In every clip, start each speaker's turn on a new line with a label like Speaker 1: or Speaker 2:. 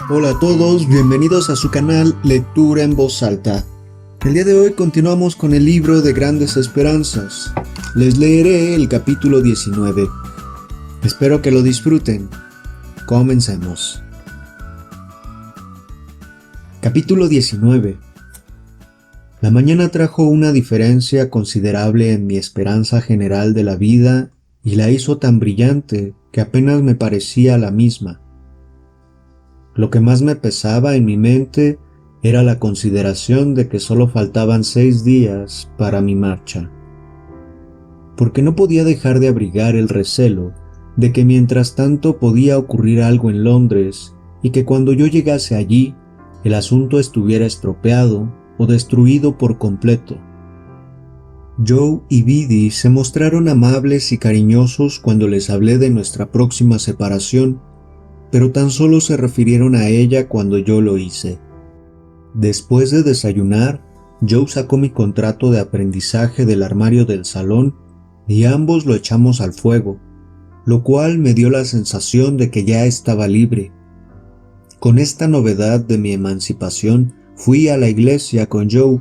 Speaker 1: Hola a todos, bienvenidos a su canal Lectura en Voz Alta. El día de hoy continuamos con el libro de Grandes Esperanzas. Les leeré el capítulo 19. Espero que lo disfruten. Comencemos. Capítulo 19. La mañana trajo una diferencia considerable en mi esperanza general de la vida y la hizo tan brillante que apenas me parecía la misma. Lo que más me pesaba en mi mente era la consideración de que solo faltaban 6 días para mi marcha, porque no podía dejar de abrigar el recelo de que mientras tanto podía ocurrir algo en Londres y que cuando yo llegase allí el asunto estuviera estropeado o destruido por completo. Joe y Biddy se mostraron amables y cariñosos cuando les hablé de nuestra próxima separación, pero tan solo se refirieron a ella cuando yo lo hice. Después de desayunar, Joe sacó mi contrato de aprendizaje del armario del salón y ambos lo echamos al fuego, lo cual me dio la sensación de que ya estaba libre. Con esta novedad de mi emancipación, fui a la iglesia con Joe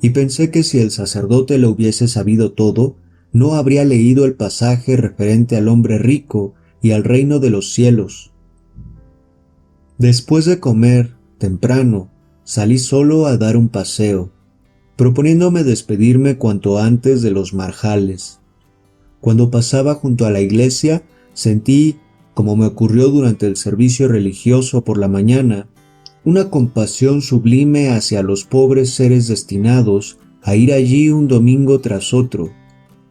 Speaker 1: y pensé que si el sacerdote lo hubiese sabido todo, no habría leído el pasaje referente al hombre rico y al reino de los cielos. Después de comer, temprano, salí solo a dar un paseo, proponiéndome despedirme cuanto antes de los marjales. Cuando pasaba junto a la iglesia, sentí, como me ocurrió durante el servicio religioso por la mañana, una compasión sublime hacia los pobres seres destinados a ir allí un domingo tras otro,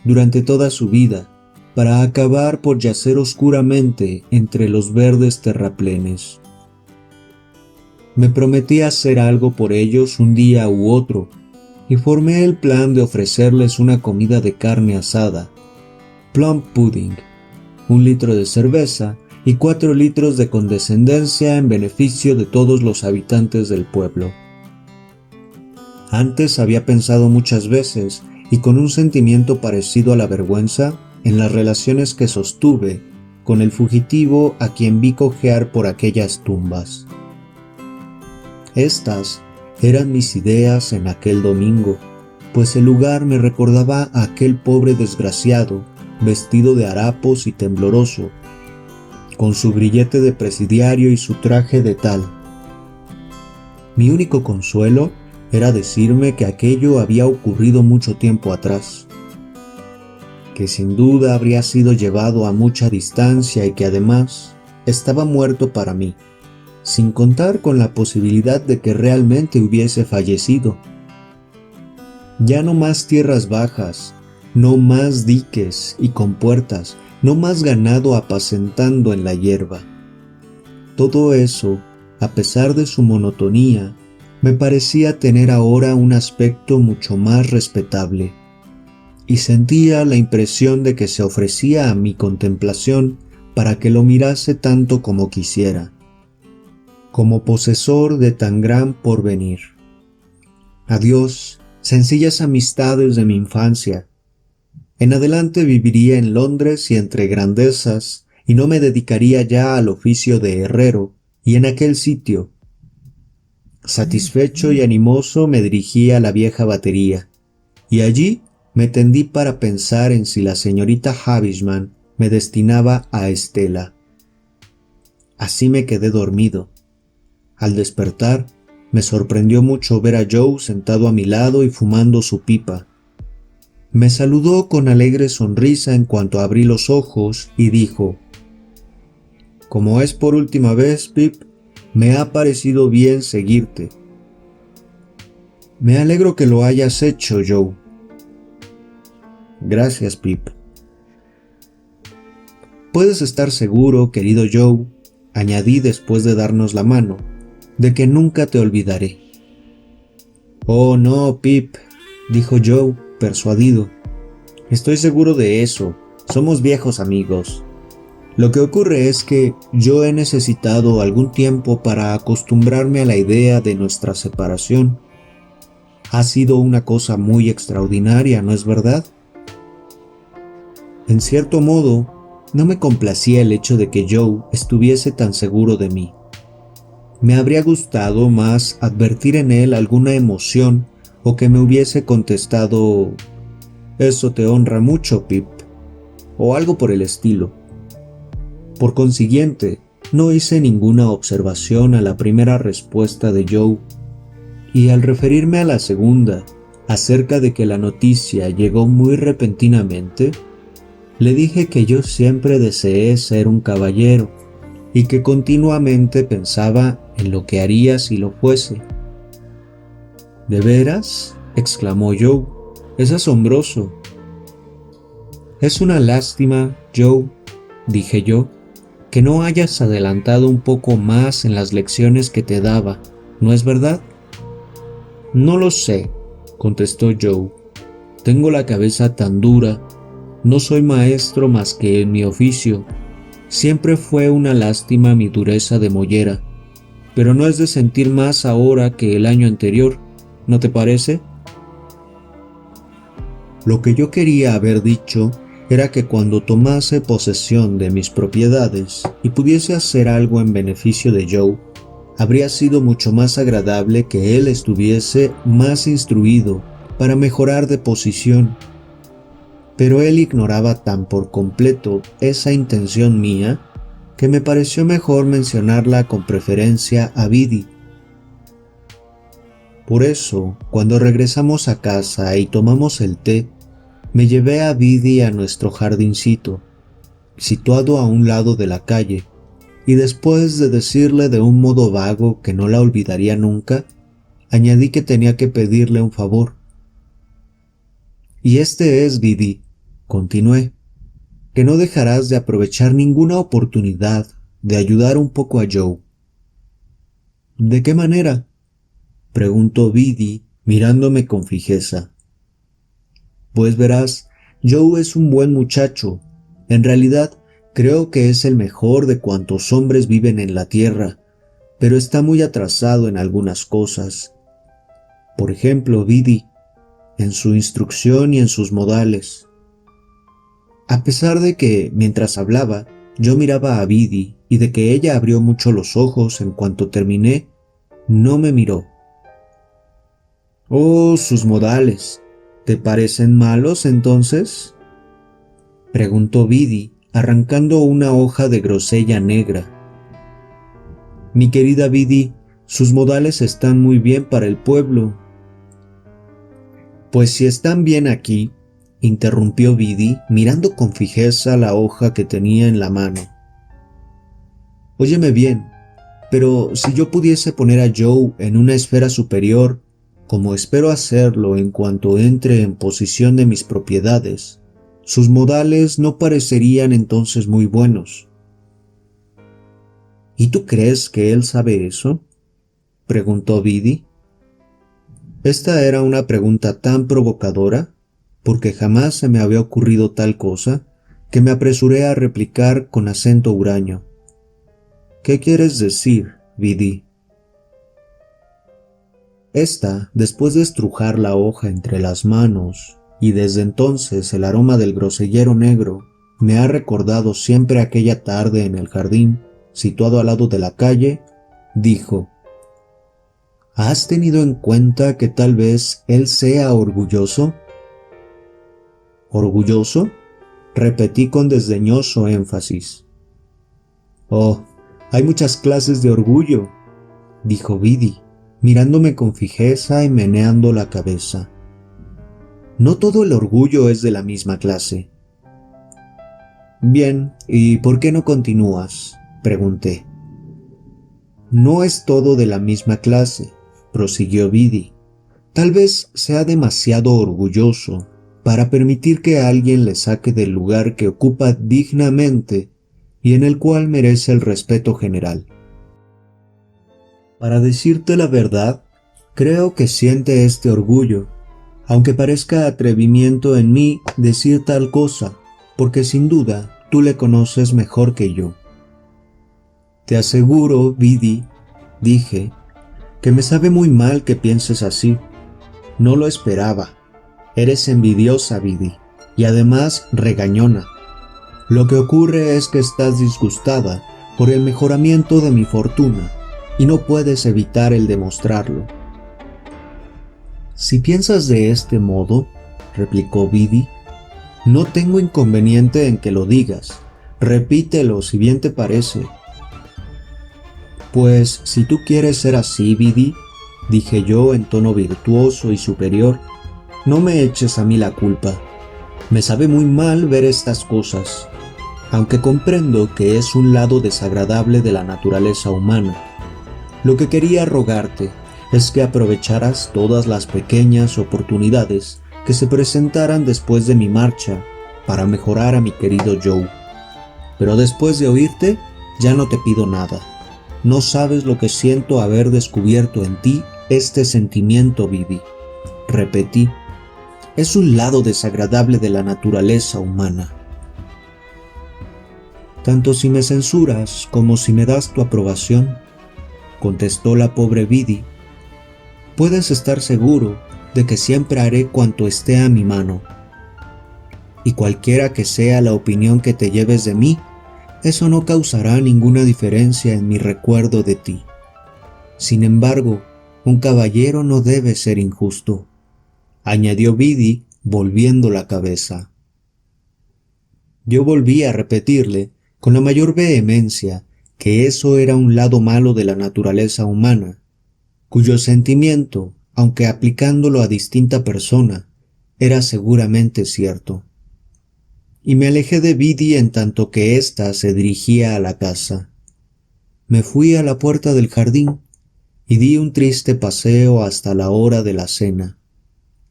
Speaker 1: durante toda su vida, para acabar por yacer oscuramente entre los verdes terraplenes. Me prometí hacer algo por ellos un día u otro, y formé el plan de ofrecerles una comida de carne asada, plum pudding, 1 litro de cerveza y 4 litros de condescendencia en beneficio de todos los habitantes del pueblo. Antes había pensado muchas veces, y con un sentimiento parecido a la vergüenza, en las relaciones que sostuve con el fugitivo a quien vi cojear por aquellas tumbas. Estas eran mis ideas en aquel domingo, pues el lugar me recordaba a aquel pobre desgraciado, vestido de harapos y tembloroso, con su grillete de presidiario y su traje de tal. Mi único consuelo era decirme que aquello había ocurrido mucho tiempo atrás, que sin duda habría sido llevado a mucha distancia y que además estaba muerto para mí, sin contar con la posibilidad de que realmente hubiese fallecido. Ya no más tierras bajas, no más diques y compuertas, no más ganado apacentando en la hierba. Todo eso, a pesar de su monotonía, me parecía tener ahora un aspecto mucho más respetable, y sentía la impresión de que se ofrecía a mi contemplación para que lo mirase tanto como quisiera, como posesor de tan gran porvenir. Adiós, sencillas amistades de mi infancia. En adelante viviría en Londres y entre grandezas, y no me dedicaría ya al oficio de herrero, y en aquel sitio. Satisfecho y animoso me dirigí a la vieja batería, y allí me tendí para pensar en si la señorita Havisham me destinaba a Estela. Así me quedé dormido. Al despertar, me sorprendió mucho ver a Joe sentado a mi lado y fumando su pipa. Me saludó con alegre sonrisa en cuanto abrí los ojos y dijo: «Como es por última vez, Pip, me ha parecido bien seguirte». «Me alegro que lo hayas hecho, Joe». «Gracias, Pip». «Puedes estar seguro, querido Joe», añadí después de darnos la mano, «de que nunca te olvidaré». «Oh, no, Pip», dijo Joe, persuadido. «Estoy seguro de eso. Somos viejos amigos. Lo que ocurre es que yo he necesitado algún tiempo para acostumbrarme a la idea de nuestra separación. Ha sido una cosa muy extraordinaria, ¿no es verdad?» En cierto modo, no me complacía el hecho de que Joe estuviese tan seguro de mí. Me habría gustado más advertir en él alguna emoción o que me hubiese contestado «Eso te honra mucho, Pip», o algo por el estilo. Por consiguiente, no hice ninguna observación a la primera respuesta de Joe, y al referirme a la segunda, acerca de que la noticia llegó muy repentinamente, le dije que yo siempre deseé ser un caballero y que continuamente pensaba en lo que haría si lo fuese. ¿De veras?, exclamó Joe. Es asombroso. Es una lástima, Joe, dije yo, que no hayas adelantado un poco más en las lecciones que te daba, ¿no es verdad? No lo sé, contestó Joe. Tengo la cabeza tan dura. No soy maestro más que en mi oficio. Siempre fue una lástima mi dureza de mollera, pero no es de sentir más ahora que el año anterior, ¿no te parece? Lo que yo quería haber dicho era que cuando tomase posesión de mis propiedades y pudiese hacer algo en beneficio de Joe, habría sido mucho más agradable que él estuviese más instruido para mejorar de posición. Pero él ignoraba tan por completo esa intención mía que me pareció mejor mencionarla con preferencia a Biddy. Por eso, cuando regresamos a casa y tomamos el té, me llevé a Biddy a nuestro jardincito, situado a un lado de la calle, y después de decirle de un modo vago que no la olvidaría nunca, añadí que tenía que pedirle un favor. Y este es, Biddy, continué, que no dejarás de aprovechar ninguna oportunidad de ayudar un poco a Joe. ¿De qué manera?, preguntó Biddy mirándome con fijeza. Pues verás, Joe es un buen muchacho. En realidad, creo que es el mejor de cuantos hombres viven en la tierra, pero está muy atrasado en algunas cosas. Por ejemplo, Biddy, en su instrucción y en sus modales. A pesar de que, mientras hablaba, yo miraba a Biddy y de que ella abrió mucho los ojos en cuanto terminé, no me miró. Oh, sus modales. ¿Te parecen malos entonces?, preguntó Biddy, arrancando una hoja de grosella negra. Mi querida Biddy, sus modales están muy bien para el pueblo. Pues si están bien aquí, interrumpió Biddy, mirando con fijeza la hoja que tenía en la mano. Óyeme bien, pero si yo pudiese poner a Joe en una esfera superior, como espero hacerlo en cuanto entre en posesión de mis propiedades, sus modales no parecerían entonces muy buenos. ¿Y tú crees que él sabe eso?, preguntó Biddy. Esta era una pregunta tan provocadora, porque jamás se me había ocurrido tal cosa, que me apresuré a replicar con acento huraño. ¿Qué quieres decir, Biddy? Esta, después de estrujar la hoja entre las manos, y desde entonces el aroma del grosellero negro, me ha recordado siempre aquella tarde en el jardín, situado al lado de la calle, dijo: ¿Has tenido en cuenta que tal vez él sea orgulloso? ¿Orgulloso?, repetí con desdeñoso énfasis. Oh, hay muchas clases de orgullo, dijo Biddy, mirándome con fijeza y meneando la cabeza. No todo el orgullo es de la misma clase. Bien, ¿y por qué no continúas?, pregunté. No es todo de la misma clase, prosiguió Biddy. Tal vez sea demasiado orgulloso para permitir que alguien le saque del lugar que ocupa dignamente y en el cual merece el respeto general. Para decirte la verdad, creo que siente este orgullo, aunque parezca atrevimiento en mí decir tal cosa, porque sin duda tú le conoces mejor que yo. Te aseguro, Biddy, dije, que me sabe muy mal que pienses así. No lo esperaba. Eres envidiosa, Biddy, y además regañona. Lo que ocurre es que estás disgustada por el mejoramiento de mi fortuna, y no puedes evitar el demostrarlo. Si piensas de este modo, replicó Biddy, no tengo inconveniente en que lo digas. Repítelo si bien te parece. Pues si tú quieres ser así, Biddy, dije yo en tono virtuoso y superior, no me eches a mí la culpa. Me sabe muy mal ver estas cosas, aunque comprendo que es un lado desagradable de la naturaleza humana. Lo que quería rogarte es que aprovecharas todas las pequeñas oportunidades que se presentaran después de mi marcha para mejorar a mi querido Joe. Pero después de oírte, ya no te pido nada. No sabes lo que siento haber descubierto en ti este sentimiento, Biddy. Repetí, es un lado desagradable de la naturaleza humana. Tanto si me censuras como si me das tu aprobación, contestó la pobre Biddy, puedes estar seguro de que siempre haré cuanto esté a mi mano. Y cualquiera que sea la opinión que te lleves de mí, eso no causará ninguna diferencia en mi recuerdo de ti. Sin embargo, un caballero no debe ser injusto, añadió Biddy volviendo la cabeza. Yo volví a repetirle con la mayor vehemencia que eso era un lado malo de la naturaleza humana, cuyo sentimiento, aunque aplicándolo a distinta persona, era seguramente cierto. Y me alejé de Biddy en tanto que ésta se dirigía a la casa. Me fui a la puerta del jardín y di un triste paseo hasta la hora de la cena,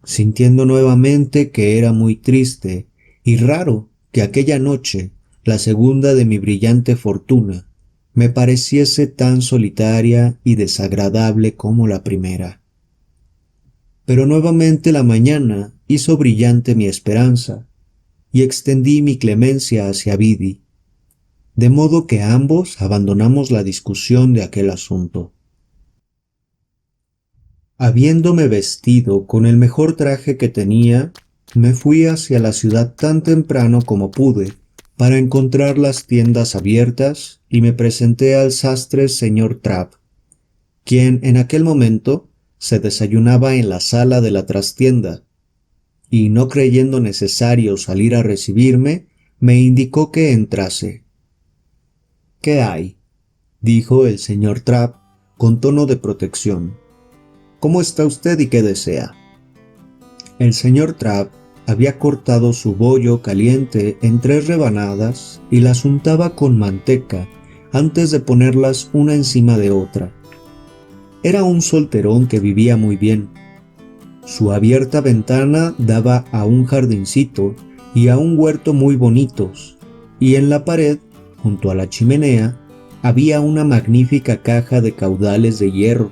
Speaker 1: sintiendo nuevamente que era muy triste y raro que aquella noche, la segunda de mi brillante fortuna, me pareciese tan solitaria y desagradable como la primera. Pero nuevamente la mañana hizo brillante mi esperanza, y extendí mi clemencia hacia Biddy, de modo que ambos abandonamos la discusión de aquel asunto. Habiéndome vestido con el mejor traje que tenía, me fui hacia la ciudad tan temprano como pude para encontrar las tiendas abiertas y me presenté al sastre señor Trabb, quien en aquel momento se desayunaba en la sala de la trastienda, y no creyendo necesario salir a recibirme, me indicó que entrase. ¿Qué hay?, dijo el señor Trabb con tono de protección. ¿Cómo está usted y qué desea? El señor Trabb había cortado su bollo caliente en 3 rebanadas y las untaba con manteca antes de ponerlas una encima de otra. Era un solterón que vivía muy bien. Su abierta ventana daba a un jardincito y a un huerto muy bonitos, y en la pared, junto a la chimenea, había una magnífica caja de caudales de hierro,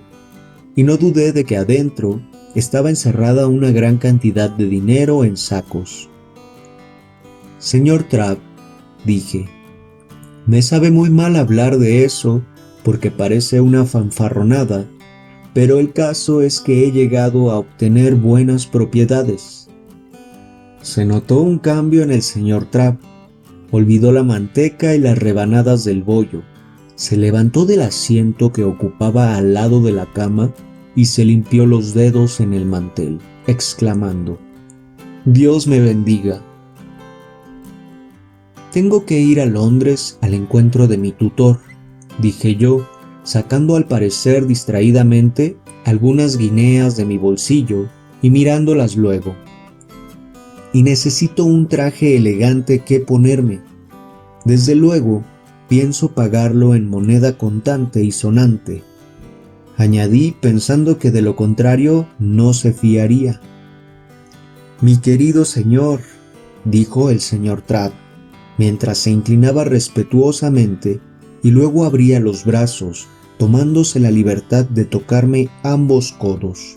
Speaker 1: y no dudé de que adentro estaba encerrada una gran cantidad de dinero en sacos. Señor Trabb, dije, me sabe muy mal hablar de eso porque parece una fanfarronada, pero el caso es que he llegado a obtener buenas propiedades. Se notó un cambio en el señor Trabb. Olvidó la manteca y las rebanadas del bollo. Se levantó del asiento que ocupaba al lado de la cama y se limpió los dedos en el mantel, exclamando: «Dios me bendiga». «Tengo que ir a Londres al encuentro de mi tutor», dije yo, sacando al parecer distraídamente algunas guineas de mi bolsillo y mirándolas luego. «Y necesito un traje elegante que ponerme. Desde luego, pienso pagarlo en moneda contante y sonante», añadí pensando que de lo contrario no se fiaría. «Mi querido señor», dijo el señor Trabb, mientras se inclinaba respetuosamente y luego abría los brazos, tomándose la libertad de tocarme ambos codos.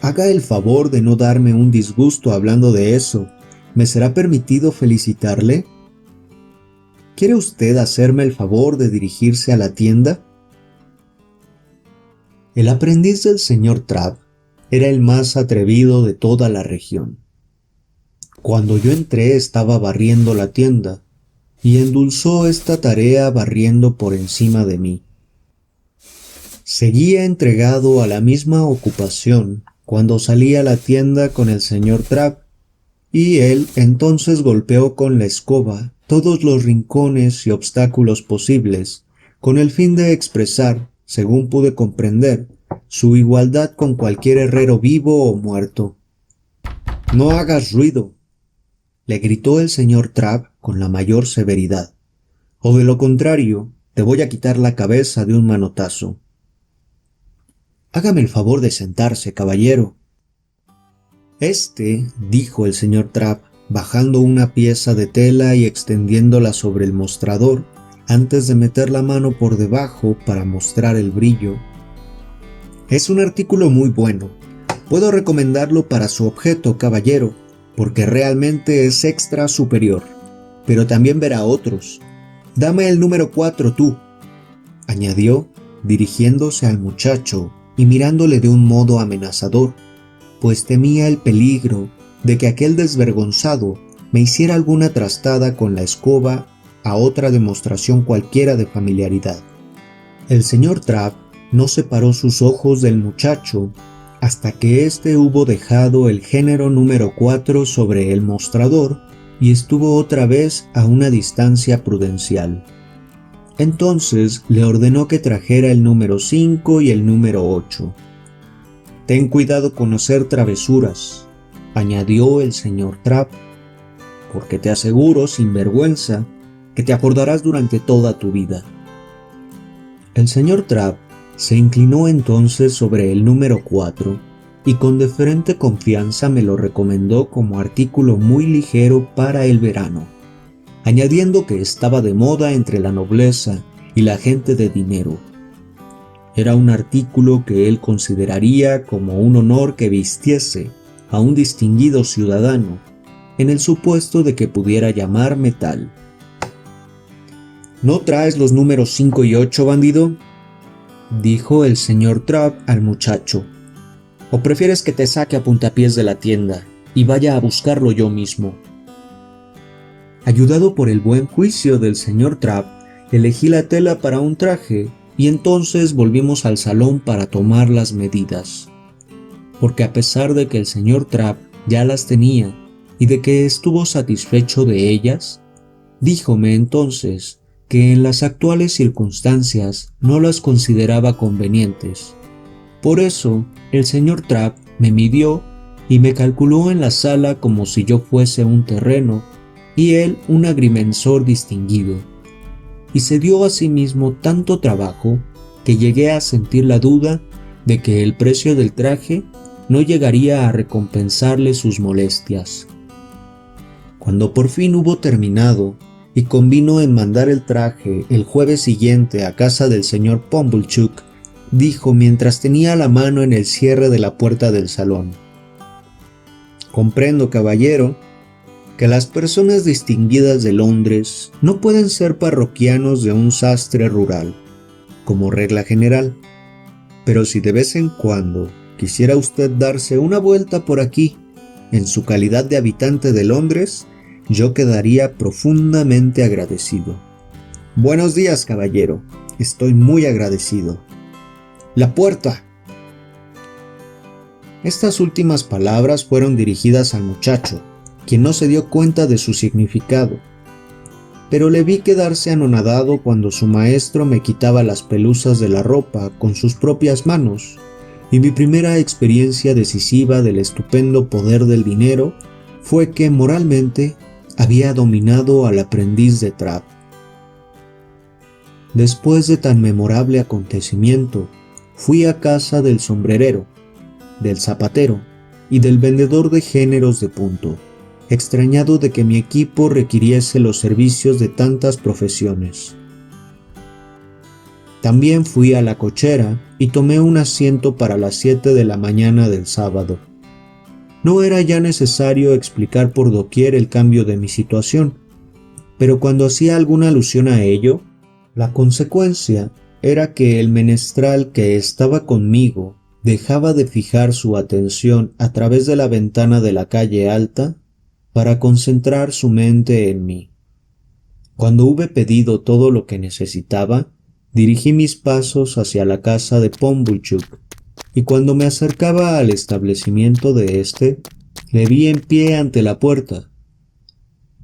Speaker 1: «Haga el favor de no darme un disgusto hablando de eso. ¿Me será permitido felicitarle? ¿Quiere usted hacerme el favor de dirigirse a la tienda?» El aprendiz del señor Trabb era el más atrevido de toda la región. Cuando yo entré estaba barriendo la tienda, y endulzó esta tarea barriendo por encima de mí. Seguía entregado a la misma ocupación cuando salí a la tienda con el señor Trapp, y él entonces golpeó con la escoba todos los rincones y obstáculos posibles, con el fin de expresar, según pude comprender, su igualdad con cualquier herrero vivo o muerto. «No hagas ruido», le gritó el señor Trapp con la mayor severidad, «o de lo contrario, te voy a quitar la cabeza de un manotazo». «Hágame el favor de sentarse, caballero». Dijo el señor Trapp, bajando una pieza de tela y extendiéndola sobre el mostrador, antes de meter la mano por debajo para mostrar el brillo. «Es un artículo muy bueno. Puedo recomendarlo para su objeto, caballero, porque realmente es extra superior. Pero también verá otros. Dame el número 4 tú», añadió, dirigiéndose al muchacho y mirándole de un modo amenazador, pues temía el peligro de que aquel desvergonzado me hiciera alguna trastada con la escoba a otra demostración cualquiera de familiaridad. El señor Trapp no separó sus ojos del muchacho hasta que éste hubo dejado el género número 4 sobre el mostrador y estuvo otra vez a una distancia prudencial. Entonces le ordenó que trajera el número 5 y el número 8. «Ten cuidado con hacer travesuras», añadió el señor Trapp, «porque te aseguro, sin vergüenza, que te acordarás durante toda tu vida». El señor Trapp se inclinó entonces sobre el número 4 y con deferente confianza me lo recomendó como artículo muy ligero para el verano, añadiendo que estaba de moda entre la nobleza y la gente de dinero. Era un artículo que él consideraría como un honor que vistiese a un distinguido ciudadano, en el supuesto de que pudiera llamarme tal. «¿No traes los números 5 y 8, bandido?», dijo el señor Trapp al muchacho. «¿O prefieres que te saque a puntapiés de la tienda y vaya a buscarlo yo mismo?». Ayudado por el buen juicio del señor Trapp, elegí la tela para un traje y entonces volvimos al salón para tomar las medidas. Porque a pesar de que el señor Trapp ya las tenía y de que estuvo satisfecho de ellas, díjome entonces que en las actuales circunstancias no las consideraba convenientes. Por eso, el señor Trapp me midió y me calculó en la sala como si yo fuese un terreno y él un agrimensor distinguido, y se dio a sí mismo tanto trabajo que llegué a sentir la duda de que el precio del traje no llegaría a recompensarle sus molestias. Cuando por fin hubo terminado y convino en mandar el traje el jueves siguiente a casa del señor Pumblechook, dijo mientras tenía la mano en el cierre de la puerta del salón: «Comprendo, caballero, que las personas distinguidas de Londres no pueden ser parroquianos de un sastre rural, como regla general, pero si de vez en cuando quisiera usted darse una vuelta por aquí, en su calidad de habitante de Londres, yo quedaría profundamente agradecido». «Buenos días, caballero, estoy muy agradecido». «¡La puerta!». Estas últimas palabras fueron dirigidas al muchacho, quien no se dio cuenta de su significado, pero le vi quedarse anonadado cuando su maestro me quitaba las pelusas de la ropa con sus propias manos, y mi primera experiencia decisiva del estupendo poder del dinero fue que moralmente había dominado al aprendiz de Trapp. Después de tan memorable acontecimiento, fui a casa del sombrerero, del zapatero y del vendedor de géneros de punto, extrañado de que mi equipo requiriese los servicios de tantas profesiones. También fui a la cochera y tomé un asiento para las 7 de la mañana del sábado. No era ya necesario explicar por doquier el cambio de mi situación, pero cuando hacía alguna alusión a ello, la consecuencia era que el menestral que estaba conmigo dejaba de fijar su atención a través de la ventana de la calle alta para concentrar su mente en mí. Cuando hube pedido todo lo que necesitaba, Dirigí mis pasos hacia la casa de Pumblechook, y cuando me acercaba al establecimiento de éste, le vi en pie ante la puerta.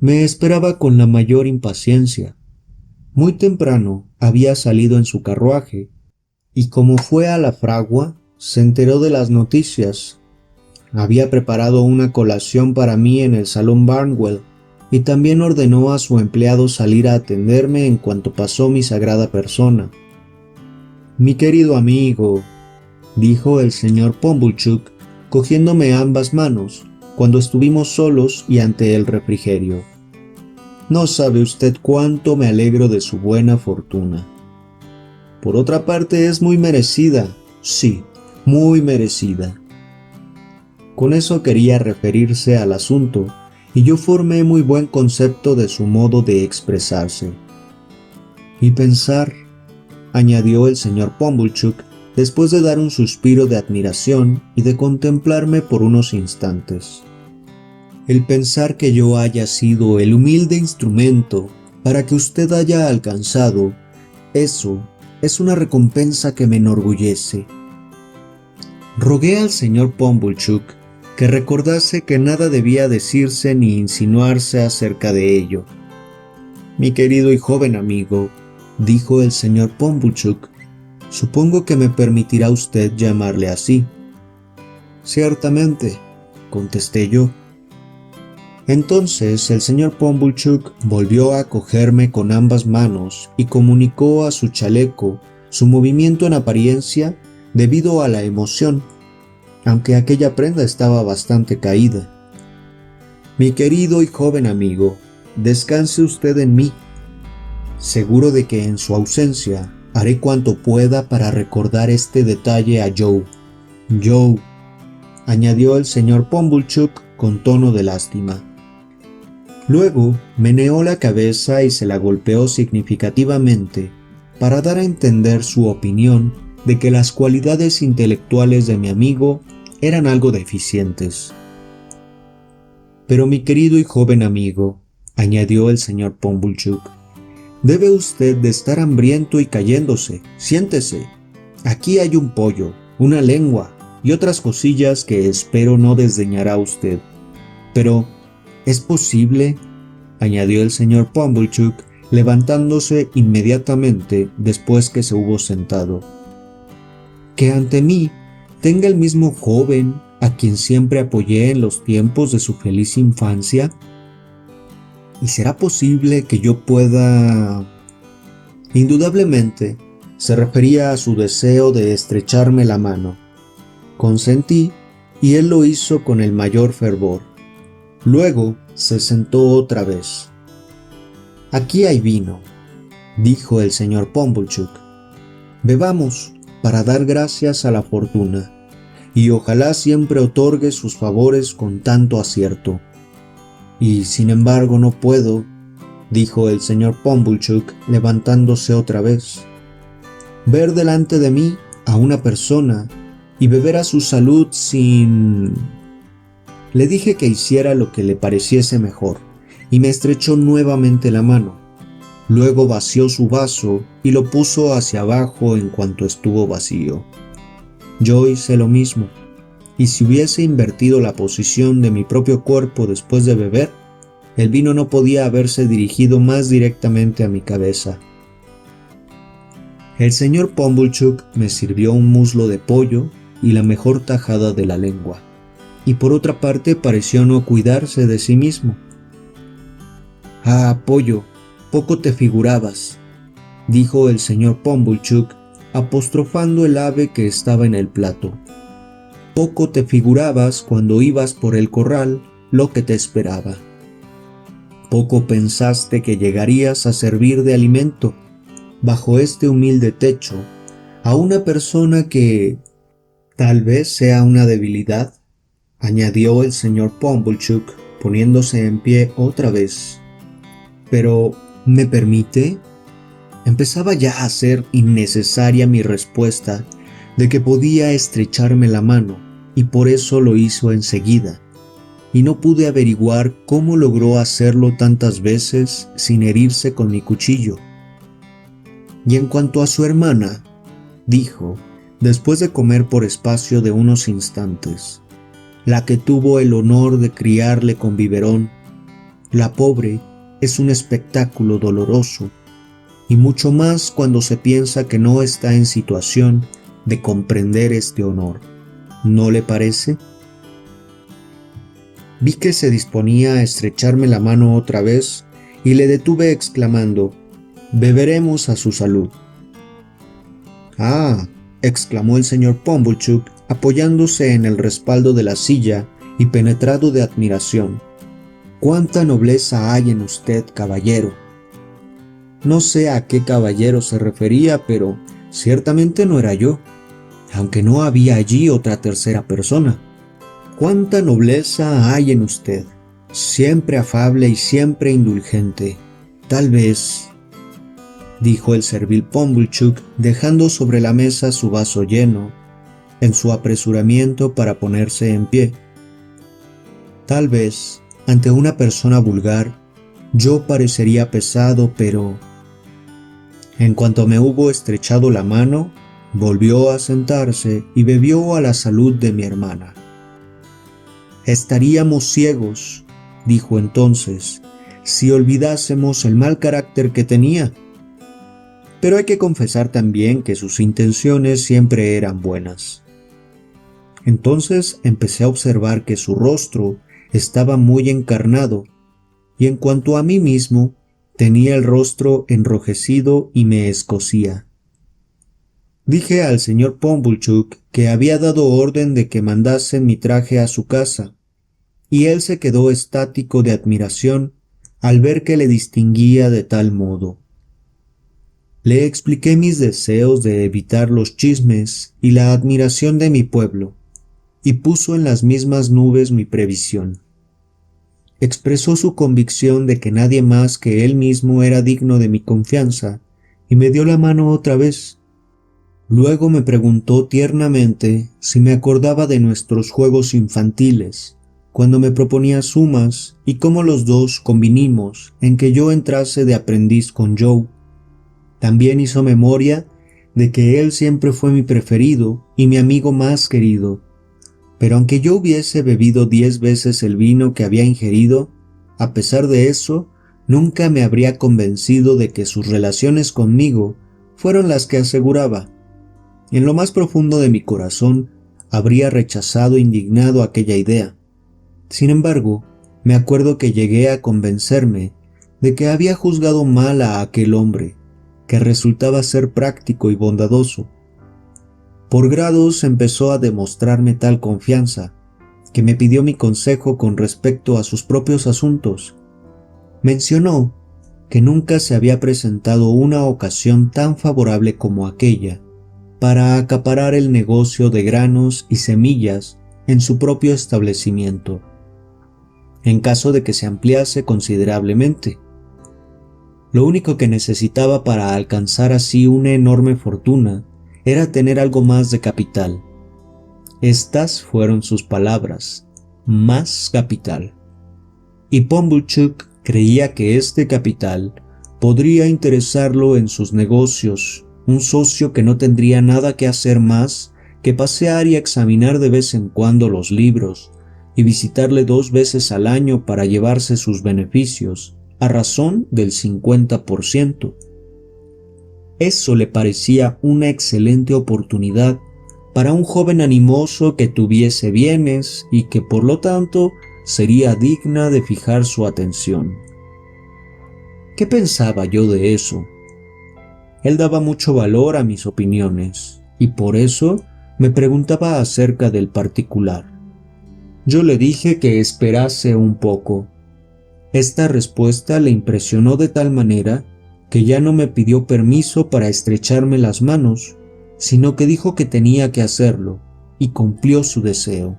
Speaker 1: Me esperaba con la mayor impaciencia. Muy temprano había salido en su carruaje, y como fue a la fragua, se enteró de las noticias. Había preparado una colación para mí en el salón Barnwell, y también ordenó a su empleado salir a atenderme en cuanto pasó mi sagrada persona. «Mi querido amigo», dijo el señor Pumblechook, cogiéndome ambas manos, cuando estuvimos solos y ante el refrigerio. «No sabe usted cuánto me alegro de su buena fortuna. Por otra parte, es muy merecida, sí, muy merecida». Con eso quería referirse al asunto, y yo formé muy buen concepto de su modo de expresarse. «Y pensar», añadió el señor Pumblechook, después de dar un suspiro de admiración y de contemplarme por unos instantes. «El pensar que yo haya sido el humilde instrumento para que usted haya alcanzado, eso es una recompensa que me enorgullece». Rogué al señor Pumblechook que recordase que nada debía decirse ni insinuarse acerca de ello. «Mi querido y joven amigo», dijo el señor Pumblechook, «supongo que me permitirá usted llamarle así». «Ciertamente», contesté yo. Entonces el señor Pumblechook volvió a cogerme con ambas manos y comunicó a su chaleco su movimiento en apariencia debido a la emoción, aunque aquella prenda estaba bastante caída. «Mi querido y joven amigo, descanse usted en mí. Seguro de que en su ausencia haré cuanto pueda para recordar este detalle a Joe. Joe», añadió el señor Pumblechook con tono de lástima. Luego meneó la cabeza y se la golpeó significativamente para dar a entender su opinión de que las cualidades intelectuales de mi amigo eran algo deficientes. «Pero mi querido y joven amigo», añadió el señor Pumblechook, «debe usted de estar hambriento y cayéndose. Siéntese. Aquí hay un pollo, una lengua y otras cosillas que espero no desdeñará usted. Pero, ¿es posible?», añadió el señor Pumblechook, levantándose inmediatamente después que se hubo sentado, «que ante mí tenga el mismo joven a quien siempre apoyé en los tiempos de su feliz infancia? ¿Y será posible que yo pueda...?» Indudablemente, se refería a su deseo de estrecharme la mano. Consentí, y él lo hizo con el mayor fervor. Luego se sentó otra vez. «Aquí hay vino», dijo el señor Pumblechook. «Bebamos para dar gracias a la fortuna, y ojalá siempre otorgue sus favores con tanto acierto. Y sin embargo no puedo», dijo el señor Pumblechook levantándose otra vez, «ver delante de mí a una persona y beber a su salud sin...». Le dije que hiciera lo que le pareciese mejor, y me estrechó nuevamente la mano. Luego vació su vaso y lo puso hacia abajo en cuanto estuvo vacío. Yo hice lo mismo, y si hubiese invertido la posición de mi propio cuerpo después de beber, el vino no podía haberse dirigido más directamente a mi cabeza. El señor Pumblechook me sirvió un muslo de pollo y la mejor tajada de la lengua, y por otra parte pareció no cuidarse de sí mismo. «Ah, pollo, poco te figurabas», dijo el señor Pumblechook, apostrofando el ave que estaba en el plato. «Poco te figurabas cuando ibas por el corral lo que te esperaba. Poco pensaste que llegarías a servir de alimento, bajo este humilde techo, a una persona que tal vez sea una debilidad», añadió el señor Pumblechook, poniéndose en pie otra vez. «Pero, ¿me permite?». Empezaba ya a ser innecesaria mi respuesta de que podía estrecharme la mano, y por eso lo hizo enseguida, y no pude averiguar cómo logró hacerlo tantas veces sin herirse con mi cuchillo. Y en cuanto a su hermana, dijo, después de comer por espacio de unos instantes, la que tuvo el honor de criarle con biberón, la pobre es un espectáculo doloroso, y mucho más cuando se piensa que no está en situación de comprender este honor. ¿No le parece? Vi que se disponía a estrecharme la mano otra vez y le detuve exclamando, «Beberemos a su salud». «Ah», exclamó el señor Pumblechook, apoyándose en el respaldo de la silla y penetrado de admiración. «¡Cuánta nobleza hay en usted, caballero!». No sé a qué caballero se refería, pero ciertamente no era yo, aunque no había allí otra tercera persona. «¡Cuánta nobleza hay en usted! Siempre afable y siempre indulgente. Tal vez», dijo el servil Pumblechook, dejando sobre la mesa su vaso lleno, en su apresuramiento para ponerse en pie. «Tal vez, ante una persona vulgar, yo parecería pesado, pero...». En cuanto me hubo estrechado la mano, volvió a sentarse y bebió a la salud de mi hermana. «Estaríamos ciegos», dijo entonces, «si olvidásemos el mal carácter que tenía». Pero hay que confesar también que sus intenciones siempre eran buenas. Entonces empecé a observar que su rostro estaba muy encarnado, y en cuanto a mí mismo, tenía el rostro enrojecido y me escocía. Dije al señor Pumblechook que había dado orden de que mandasen mi traje a su casa, y él se quedó estático de admiración al ver que le distinguía de tal modo. Le expliqué mis deseos de evitar los chismes y la admiración de mi pueblo, y puso en las mismas nubes mi previsión. Expresó su convicción de que nadie más que él mismo era digno de mi confianza, y me dio la mano otra vez. Luego me preguntó tiernamente si me acordaba de nuestros juegos infantiles, cuando me proponía sumas y cómo los dos convinimos en que yo entrase de aprendiz con Joe. También hizo memoria de que él siempre fue mi preferido y mi amigo más querido, pero aunque yo hubiese bebido 10 veces el vino que había ingerido, a pesar de eso, nunca me habría convencido de que sus relaciones conmigo fueron las que aseguraba. En lo más profundo de mi corazón, habría rechazado indignado aquella idea. Sin embargo, me acuerdo que llegué a convencerme de que había juzgado mal a aquel hombre, que resultaba ser práctico y bondadoso. Por grados empezó a demostrarme tal confianza, que me pidió mi consejo con respecto a sus propios asuntos. Mencionó que nunca se había presentado una ocasión tan favorable como aquella para acaparar el negocio de granos y semillas en su propio establecimiento, en caso de que se ampliase considerablemente. Lo único que necesitaba para alcanzar así una enorme fortuna era tener algo más de capital. Estas fueron sus palabras, más capital. Y Pumblechook creía que este capital podría interesarlo en sus negocios, un socio que no tendría nada que hacer más que pasear y examinar de vez en cuando los libros y visitarle 2 veces al año para llevarse sus beneficios a razón del 50%. Eso le parecía una excelente oportunidad para un joven animoso que tuviese bienes y que por lo tanto sería digna de fijar su atención. ¿Qué pensaba yo de eso? Él daba mucho valor a mis opiniones y por eso me preguntaba acerca del particular. Yo le dije que esperase un poco. Esta respuesta le impresionó de tal manera que ya no me pidió permiso para estrecharme las manos, sino que dijo que tenía que hacerlo, y cumplió su deseo.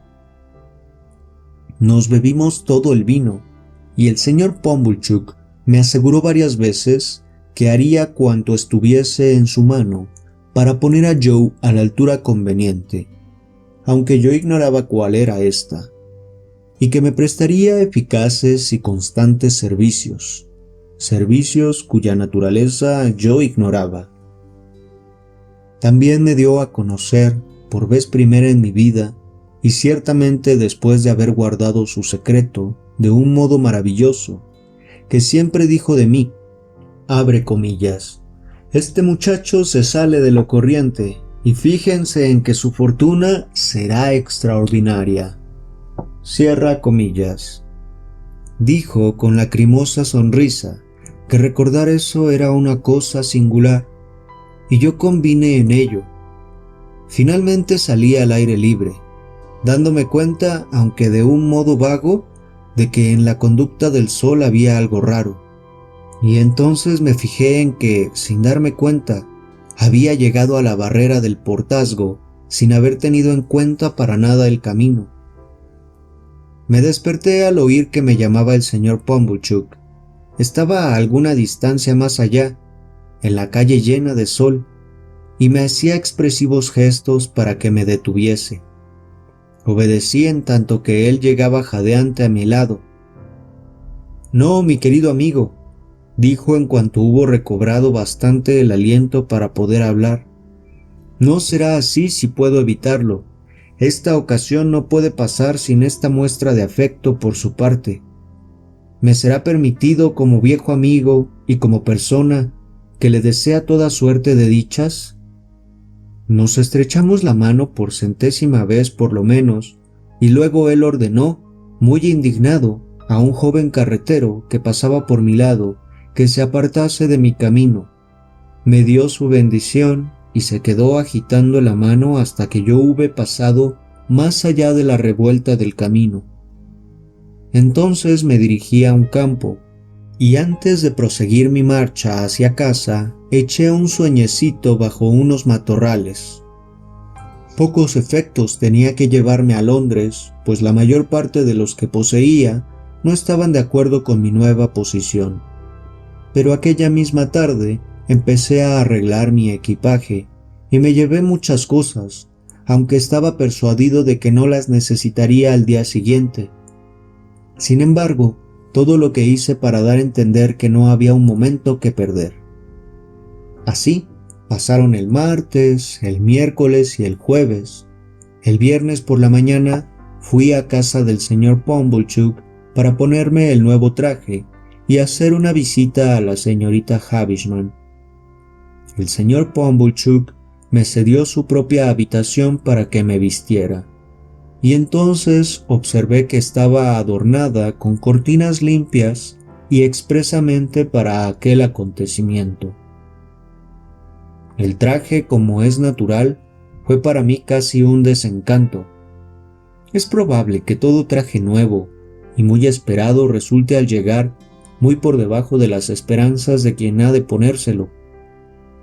Speaker 1: Nos bebimos todo el vino, y el señor Pumblechook me aseguró varias veces que haría cuanto estuviese en su mano para poner a Joe a la altura conveniente, aunque yo ignoraba cuál era esta, y que me prestaría eficaces y constantes servicios cuya naturaleza yo ignoraba, También me dio a conocer, por vez primera en mi vida, y ciertamente después de haber guardado su secreto de un modo maravilloso, que siempre dijo de mí, abre comillas, este muchacho se sale de lo corriente, y fíjense en que su fortuna será extraordinaria. Cierra comillas. Dijo con lacrimosa sonrisa que recordar eso era una cosa singular, y yo convine en ello. Finalmente salí al aire libre, dándome cuenta, aunque de un modo vago, de que en la conducta del sol había algo raro, y entonces me fijé en que, sin darme cuenta, había llegado a la barrera del portazgo sin haber tenido en cuenta para nada el camino. Me desperté al oír que me llamaba el señor Pumblechook. Estaba a alguna distancia más allá, en la calle llena de sol, y me hacía expresivos gestos para que me detuviese. Obedecí en tanto que él llegaba jadeante a mi lado. No, mi querido amigo, dijo en cuanto hubo recobrado bastante el aliento para poder hablar. No será así si puedo evitarlo. Esta ocasión no puede pasar sin esta muestra de afecto por su parte. Me será permitido como viejo amigo y como persona que le desea toda suerte de dichas. Nos estrechamos la mano por 100ª vez por lo menos, y luego él ordenó, muy indignado, a un joven carretero que pasaba por mi lado, que se apartase de mi camino. Me dio su bendición y se quedó agitando la mano hasta que yo hube pasado más allá de la revuelta del camino. Entonces me dirigí a un campo, y antes de proseguir mi marcha hacia casa, eché un sueñecito bajo unos matorrales. Pocos efectos tenía que llevarme a Londres, pues la mayor parte de los que poseía no estaban de acuerdo con mi nueva posición. Pero aquella misma tarde empecé a arreglar mi equipaje, y me llevé muchas cosas, aunque estaba persuadido de que no las necesitaría al día siguiente. Sin embargo, todo lo que hice para dar a entender que no había un momento que perder. Así, pasaron el martes, el miércoles y el jueves. El viernes por la mañana fui a casa del señor Pumblechook para ponerme el nuevo traje y hacer una visita a la señorita Havisham. El señor Pumblechook me cedió su propia habitación para que me vistiera, y entonces observé que estaba adornada con cortinas limpias y expresamente para aquel acontecimiento. El traje, como es natural, fue para mí casi un desencanto. Es probable que todo traje nuevo y muy esperado resulte al llegar muy por debajo de las esperanzas de quien ha de ponérselo,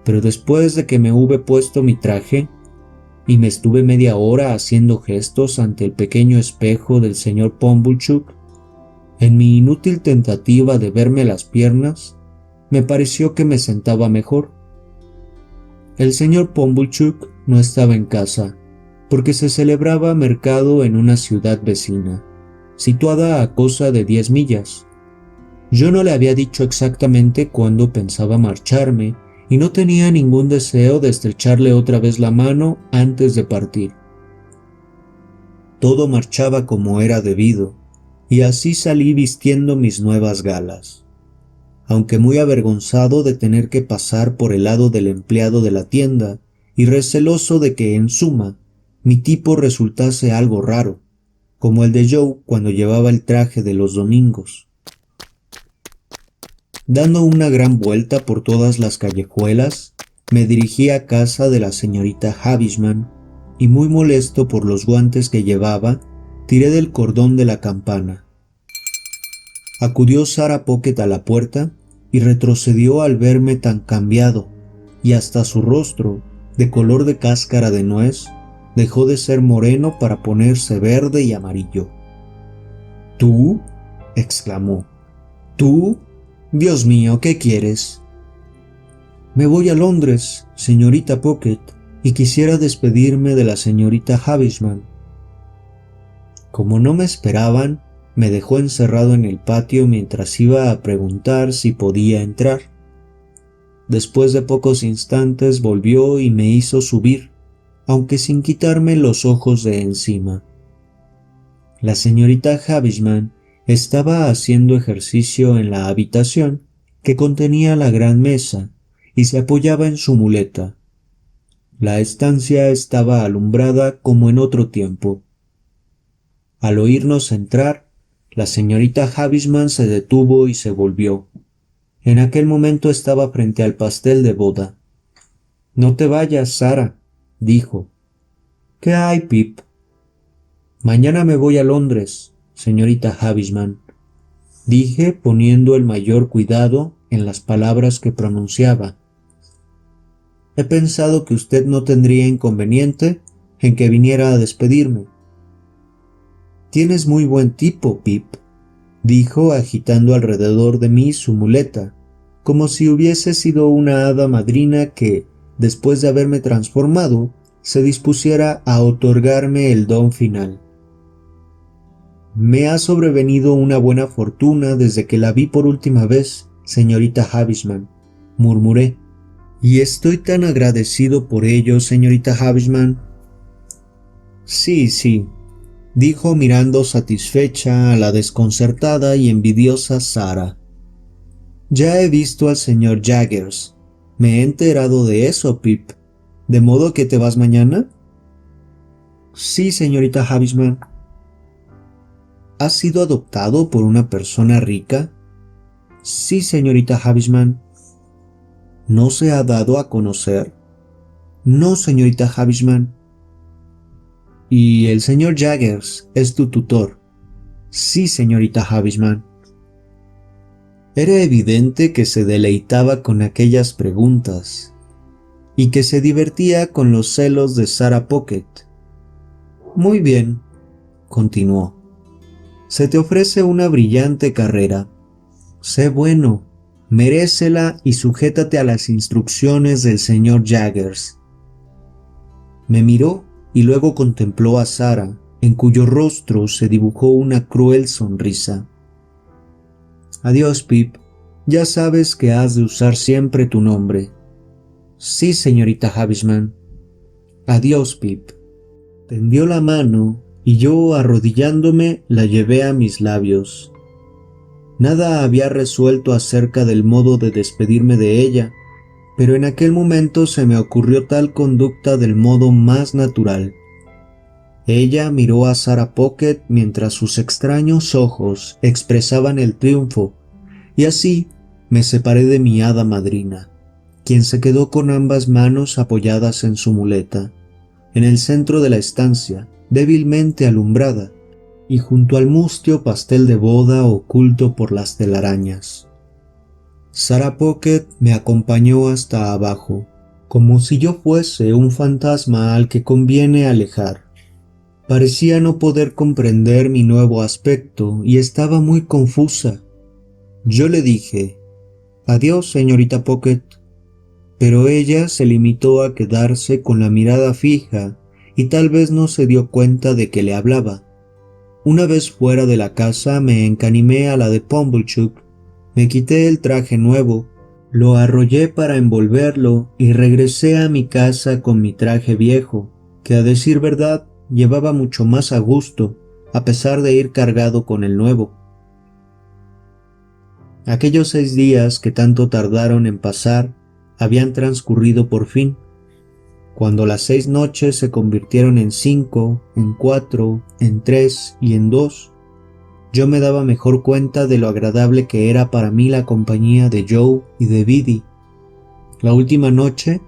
Speaker 1: pero después de que me hube puesto mi traje, y me estuve media hora haciendo gestos ante el pequeño espejo del señor Pumblechook, en mi inútil tentativa de verme las piernas, me pareció que me sentaba mejor. El señor Pumblechook no estaba en casa, porque se celebraba mercado en una ciudad vecina, situada a cosa de 10 millas. Yo no le había dicho exactamente cuándo pensaba marcharme, y no tenía ningún deseo de estrecharle otra vez la mano antes de partir. Todo marchaba como era debido, y así salí vistiendo mis nuevas galas. Aunque muy avergonzado de tener que pasar por el lado del empleado de la tienda, y receloso de que, en suma, mi tipo resultase algo raro, como el de Joe cuando llevaba el traje de los domingos. Dando una gran vuelta por todas las callejuelas, me dirigí a casa de la señorita Havisham, y muy molesto por los guantes que llevaba, tiré del cordón de la campana. Acudió Sarah Pocket a la puerta y retrocedió al verme tan cambiado, y hasta su rostro, de color de cáscara de nuez, dejó de ser moreno para ponerse verde y amarillo. ¿Tú?, exclamó. ¿Tú? Dios mío, ¿qué quieres? Me voy a Londres, señorita Pocket, y quisiera despedirme de la señorita Havisham. Como no me esperaban, me dejó encerrado en el patio mientras iba a preguntar si podía entrar. después de pocos instantes volvió y me hizo subir, aunque sin quitarme los ojos de encima. La señorita Havisham estaba haciendo ejercicio en la habitación que contenía la gran mesa y se apoyaba en su muleta. La estancia estaba alumbrada como en otro tiempo. Al oírnos entrar, la señorita Havisham se detuvo y se volvió. En aquel momento estaba frente al pastel de boda. «No te vayas, Sara», dijo. «¿Qué hay, Pip?» «Mañana me voy a Londres, señorita Havisham», dije poniendo el mayor cuidado en las palabras que pronunciaba. «He pensado que usted no tendría inconveniente en que viniera a despedirme». «Tienes muy buen tipo, Pip», dijo agitando alrededor de mí su muleta, como si hubiese sido una hada madrina que, después de haberme transformado, se dispusiera a otorgarme el don final. «Me ha sobrevenido una buena fortuna desde que la vi por última vez, señorita Havisham», murmuré. «Y estoy tan agradecido por ello, señorita Havisham». Sí», dijo mirando satisfecha a la desconcertada y envidiosa Sara. «Ya he visto al señor Jaggers. Me he enterado de eso, Pip. ¿De modo que te vas mañana?» «Sí, señorita Havisham». «¿Has sido adoptado por una persona rica?» «Sí, señorita Havisham». «¿No se ha dado a conocer?» «No, señorita Havisham». «¿Y el señor Jaggers es tu tutor?» «Sí, señorita Havisham». Era evidente que se deleitaba con aquellas preguntas y que se divertía con los celos de Sarah Pocket. «Muy bien», continuó. «Se te ofrece una brillante carrera. Sé bueno, merécela y sujétate a las instrucciones del señor Jaggers». Me miró y luego contempló a Sara, en cuyo rostro se dibujó una cruel sonrisa. «Adiós, Pip. Ya sabes que has de usar siempre tu nombre». «Sí, señorita Havisham». «Adiós, Pip». Tendió la mano y yo, arrodillándome, la llevé a mis labios. Nada había resuelto acerca del modo de despedirme de ella, pero en aquel momento se me ocurrió tal conducta del modo más natural. Ella miró a Sarah Pocket mientras sus extraños ojos expresaban el triunfo, y así me separé de mi hada madrina, quien se quedó con ambas manos apoyadas en su muleta, en el centro de la estancia, débilmente alumbrada, y junto al mustio pastel de boda oculto por las telarañas. Sarah Pocket me acompañó hasta abajo, como si yo fuese un fantasma al que conviene alejar. Parecía no poder comprender mi nuevo aspecto y estaba muy confusa. Yo le dije, «Adiós, señorita Pocket», pero ella se limitó a quedarse con la mirada fija y tal vez no se dio cuenta de que le hablaba. Una vez fuera de la casa me encanimé a la de Pumblechook, me quité el traje nuevo, lo arrollé para envolverlo y regresé a mi casa con mi traje viejo, que a decir verdad llevaba mucho más a gusto, a pesar de ir cargado con el nuevo. Aquellos 6 días que tanto tardaron en pasar habían transcurrido por fin, cuando las 6 noches se convirtieron en 5, en 4, en 3 y en 2. Yo me daba mejor cuenta de lo agradable que era para mí la compañía de Joe y de Biddy. La última noche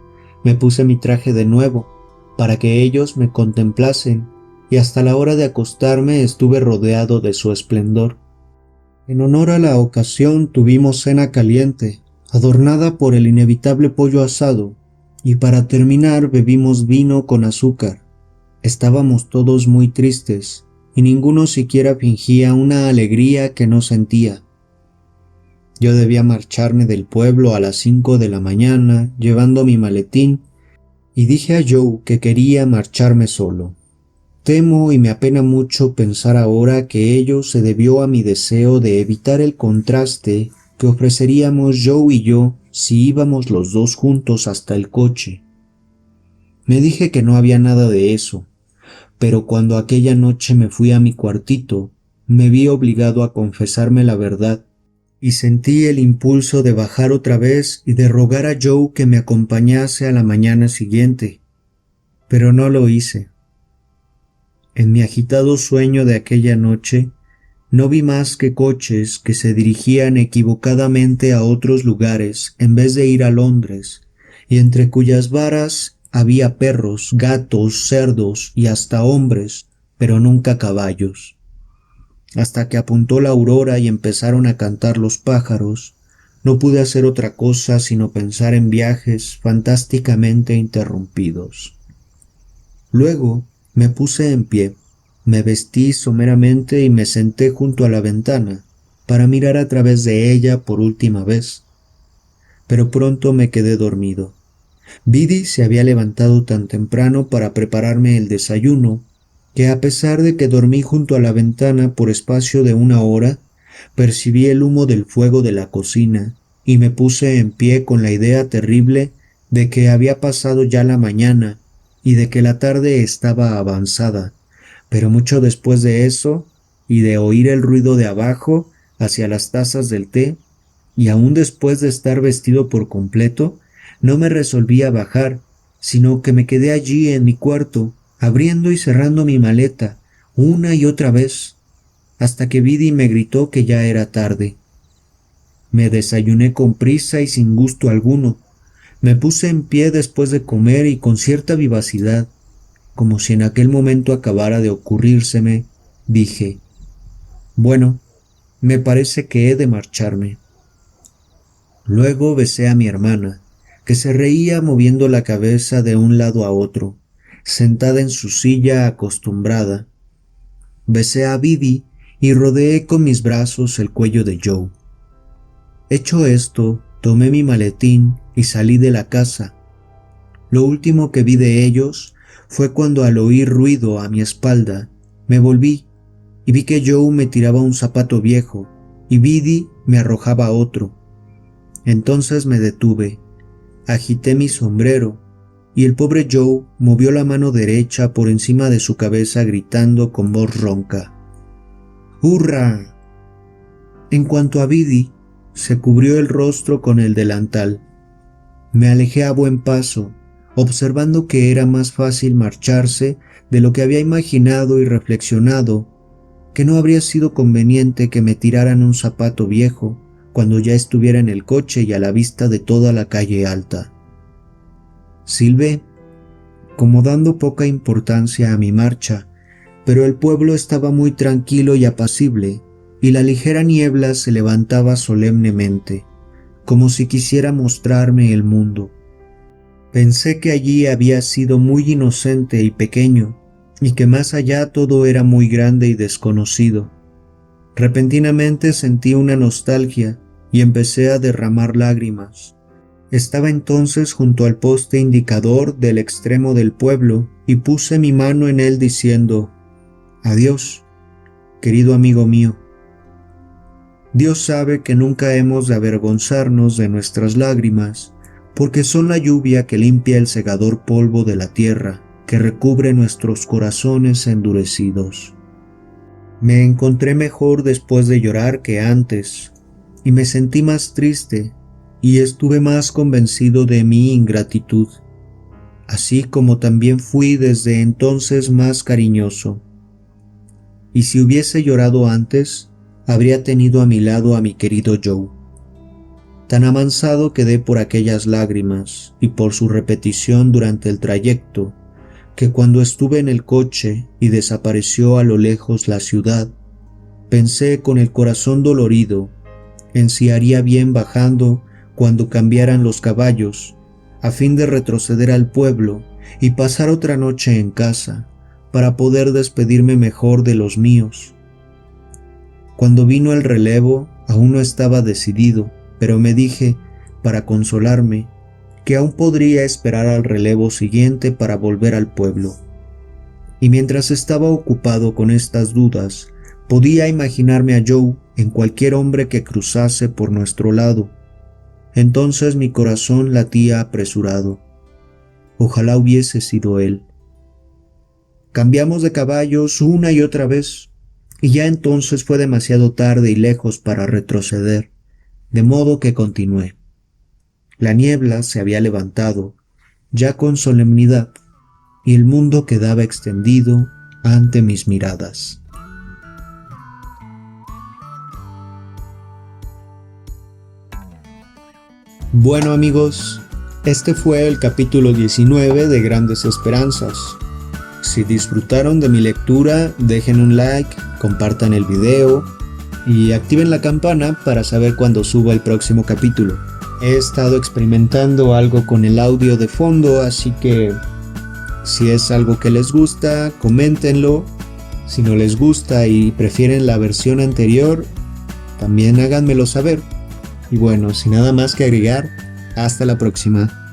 Speaker 1: me puse mi traje de nuevo, para que ellos me contemplasen, y hasta la hora de acostarme estuve rodeado de su esplendor. En honor a la ocasión tuvimos cena caliente, adornada por el inevitable pollo asado, y para terminar bebimos vino con azúcar. Estábamos todos muy tristes, y ninguno siquiera fingía una alegría que no sentía. Yo debía marcharme del pueblo a las 5 de la mañana, llevando mi maletín, y dije a Joe que quería marcharme solo. Temo y me apena mucho pensar ahora que ello se debió a mi deseo de evitar el contraste que ofreceríamos Joe y yo si íbamos los dos juntos hasta el coche. Me dije que no había nada de eso, pero cuando aquella noche me fui a mi cuartito, me vi obligado a confesarme la verdad, y sentí el impulso de bajar otra vez y de rogar a Joe que me acompañase a la mañana siguiente, pero no lo hice. En mi agitado sueño de aquella noche, no vi más que coches que se dirigían equivocadamente a otros lugares en vez de ir a Londres, y entre cuyas varas había perros, gatos, cerdos y hasta hombres, pero nunca caballos. Hasta que apuntó la aurora y empezaron a cantar los pájaros, no pude hacer otra cosa sino pensar en viajes fantásticamente interrumpidos. Luego me puse en pie, me vestí someramente y me senté junto a la ventana para mirar a través de ella por última vez. Pero pronto me quedé dormido. Biddy se había levantado tan temprano para prepararme el desayuno que, a pesar de que dormí junto a la ventana por espacio de 1 hora, percibí el humo del fuego de la cocina y me puse en pie con la idea terrible de que había pasado ya la mañana y de que la tarde estaba avanzada. Pero mucho después de eso, y de oír el ruido de abajo hacia las tazas del té, y aún después de estar vestido por completo, no me resolví a bajar, sino que me quedé allí en mi cuarto, abriendo y cerrando mi maleta, una y otra vez, hasta que Biddy me gritó que ya era tarde. Me desayuné con prisa y sin gusto alguno. Me puse en pie después de comer y con cierta vivacidad, como si en aquel momento acabara de ocurrírseme, dije: bueno, me parece que he de marcharme. Luego besé a mi hermana, que se reía moviendo la cabeza de un lado a otro, sentada en su silla acostumbrada. Besé a Biddy y rodeé con mis brazos el cuello de Joe. Hecho esto, tomé mi maletín y salí de la casa. Lo último que vi de ellos fue cuando, al oír ruido a mi espalda, me volví y vi que Joe me tiraba un zapato viejo y Biddy me arrojaba otro. Entonces me detuve, agité mi sombrero y el pobre Joe movió la mano derecha por encima de su cabeza gritando con voz ronca: ¡Hurra! En cuanto a Biddy, se cubrió el rostro con el delantal. Me alejé a buen paso, observando que era más fácil marcharse de lo que había imaginado y reflexionado, que no habría sido conveniente que me tiraran un zapato viejo cuando ya estuviera en el coche y a la vista de toda la calle alta. Silbé, como dando poca importancia a mi marcha, pero el pueblo estaba muy tranquilo y apacible, y la ligera niebla se levantaba solemnemente, como si quisiera mostrarme el mundo. Pensé que allí había sido muy inocente y pequeño, y que más allá todo era muy grande y desconocido. Repentinamente sentí una nostalgia y empecé a derramar lágrimas. Estaba entonces junto al poste indicador del extremo del pueblo y puse mi mano en él diciendo: adiós, querido amigo mío. Dios sabe que nunca hemos de avergonzarnos de nuestras lágrimas, porque son la lluvia que limpia el segador polvo de la tierra, que recubre nuestros corazones endurecidos. Me encontré mejor después de llorar que antes, y me sentí más triste, y estuve más convencido de mi ingratitud, así como también fui desde entonces más cariñoso. Y si hubiese llorado antes, habría tenido a mi lado a mi querido Joe. Tan amansado quedé por aquellas lágrimas y por su repetición durante el trayecto, que cuando estuve en el coche y desapareció a lo lejos la ciudad, pensé con el corazón dolorido en si haría bien bajando cuando cambiaran los caballos, a fin de retroceder al pueblo y pasar otra noche en casa, para poder despedirme mejor de los míos. Cuando vino el relevo, aún no estaba decidido, pero me dije, para consolarme, que aún podría esperar al relevo siguiente para volver al pueblo. Y mientras estaba ocupado con estas dudas, Podía imaginarme a Joe en cualquier hombre que cruzase por nuestro lado. Entonces mi corazón latía apresurado. Ojalá hubiese sido él. Cambiamos de caballos una y otra vez, y ya entonces fue demasiado tarde y lejos para retroceder, de modo que continué. La niebla se había levantado, ya con solemnidad, y el mundo quedaba extendido ante mis miradas. Bueno amigos, este fue el capítulo 19 de Grandes Esperanzas. Si disfrutaron de mi lectura, dejen un like, compartan el video y activen la campana para saber cuando suba el próximo capítulo. He estado experimentando algo con el audio de fondo, así que si es algo que les gusta, coméntenlo. Si no les gusta y prefieren la versión anterior, también háganmelo saber. Y bueno, sin nada más que agregar, hasta la próxima.